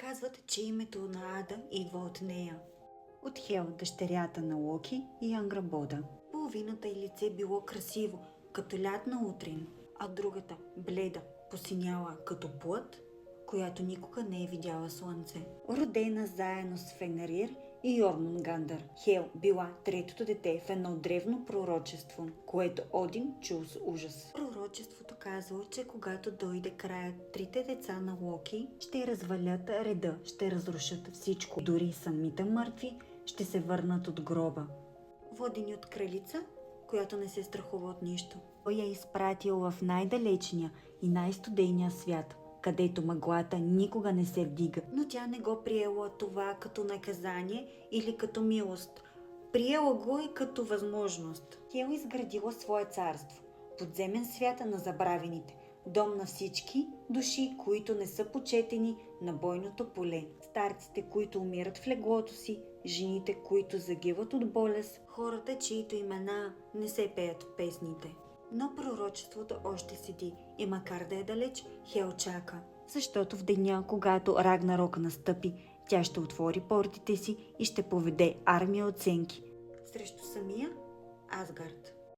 Казват, че името на Ада идва от нея. От Хел, дъщерята на Локи и Анграбода. Половината й лице било красиво, като лятна утрин, а другата бледа, посиняла като плът, която никога не е видяла слънце. Родена заедно с Фенрир и Йормунгандър, Хел била третото дете в едно древно пророчество, което Один чул с ужас. Пророчеството казало, че когато дойде краят, трите деца на Локи ще развалят реда, ще разрушат всичко. Дори самите мъртви ще се върнат от гроба. Водени от кралица, която не се страхува от нищо. Той я изпратил в най-далечния и най-студения свят, където мъглата никога не се вдига. Но тя не го приела това като наказание или като милост. Приела го и като възможност. Хел изградила свое царство, подземен свят на забравените, дом на всички души, които не са почетени на бойното поле. Старците, които умират в леглото си, жените, които загиват от болест, хората, чието имена не се пеят в песните. Но пророчеството още седи и макар да е далеч, Хел чака. Защото в деня, когато Рагнарок настъпи, тя ще отвори портите си и ще поведе армия от сенки срещу самия Асгард.